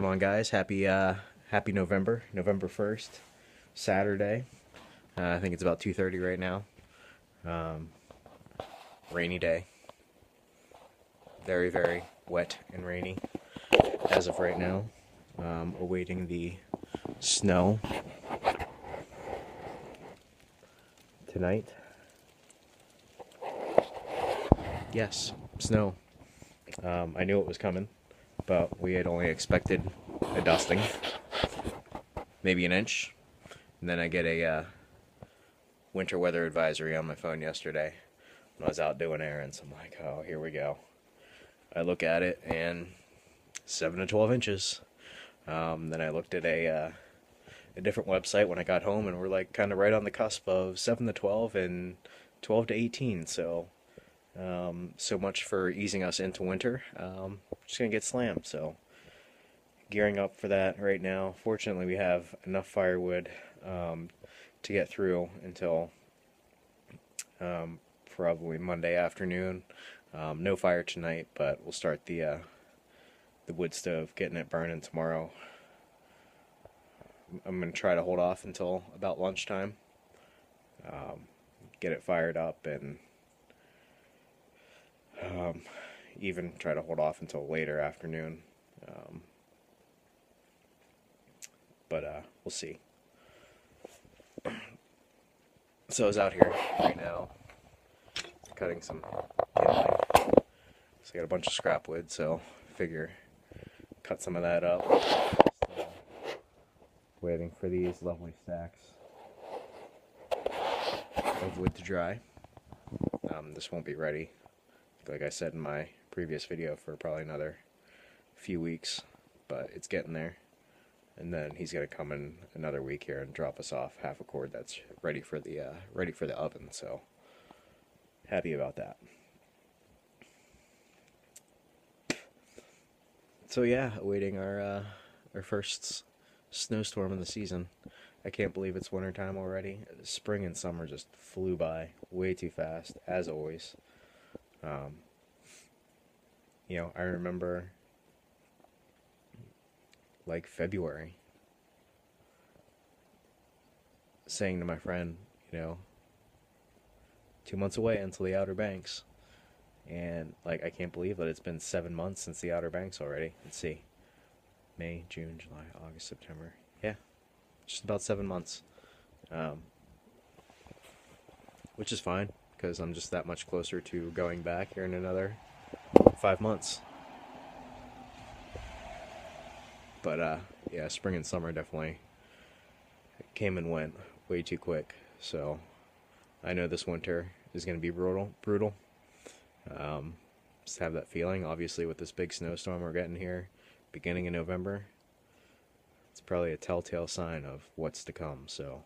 going on, guys? Happy November, November 1st, Saturday. I think it's about 2:30 right now. Um, Rainy day. Very, very wet and rainy as of right now. Awaiting the snow tonight. Yes, snow. I knew it was coming, but we had only expected a dusting, maybe an inch. And then I get a winter weather advisory on my phone yesterday when I was out doing errands. I'm like, oh, here we go. I look at it and 7 to 12 inches. Then I looked at a different website when I got home, and we're like kind of right on the cusp of 7 to 12 and 12 to 18. So so much for easing us into winter. Just gonna get slammed. So gearing up for that right now. Fortunately, we have enough firewood to get through until probably Monday afternoon. No fire tonight, but we'll start the wood stove, getting it burning tomorrow. I'm gonna try to hold off until about lunchtime. Get it fired up, and even try to hold off until later afternoon. But we'll see. So I was out here right now cutting some kindling. So I got a bunch of scrap wood, so figure cut some of that up. Just, waiting for these lovely stacks of wood to dry. This won't be ready, like I said in my previous video, for probably another few weeks, but it's getting there. And then he's gonna come in another week here and drop us off half a cord that's ready for the oven. So happy about that. So yeah, awaiting our first snowstorm of the season. I can't believe it's wintertime already. Spring and summer just flew by way too fast, as always. I remember like February saying to my friend, 2 months away until the Outer Banks. And like, I can't believe that it's been 7 months since the Outer Banks already. Let's see. May, June, July, August, September. Yeah, just about 7 months. Which is fine, because I'm just that much closer to going back here in another 5 months. But yeah, spring and summer definitely came and went way too quick. So I know this winter is going to be brutal. Just have that feeling, obviously, with this big snowstorm we're getting here beginning in November. It's probably a telltale sign of what's to come. So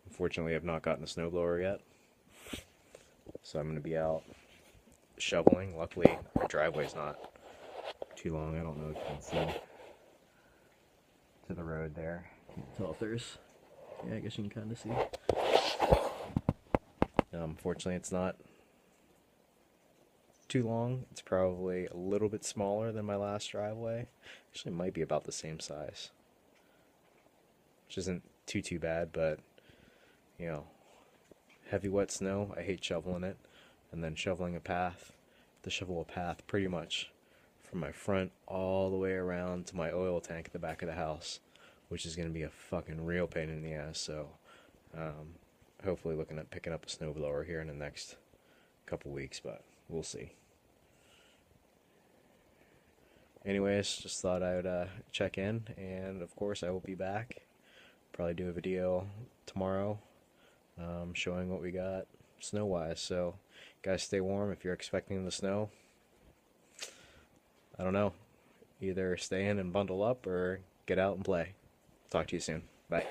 unfortunately, I've not gotten a snowblower yet, so I'm going to be out shoveling. Luckily, our driveway's not too long. I don't know if you can see to the road there. Can't tell if there's, yeah, I guess you can kind of see. Fortunately, it's not too long. It's probably a little bit smaller than my last driveway. Actually, it might be about the same size, which isn't too bad. But heavy wet snow, I hate shoveling it, and then shoveling a path. To shovel a path pretty much from my front all the way around to my oil tank at the back of the house, which is going to be a fucking real pain in the ass. So hopefully looking at picking up a snowblower here in the next couple weeks, but we'll see. Anyways, just thought I would check in, and of course I will be back. Probably do a video tomorrow showing what we got snow-wise. So guys, stay warm if you're expecting the snow. I don't know. Either stay in and bundle up or get out and play. Talk to you soon. Bye.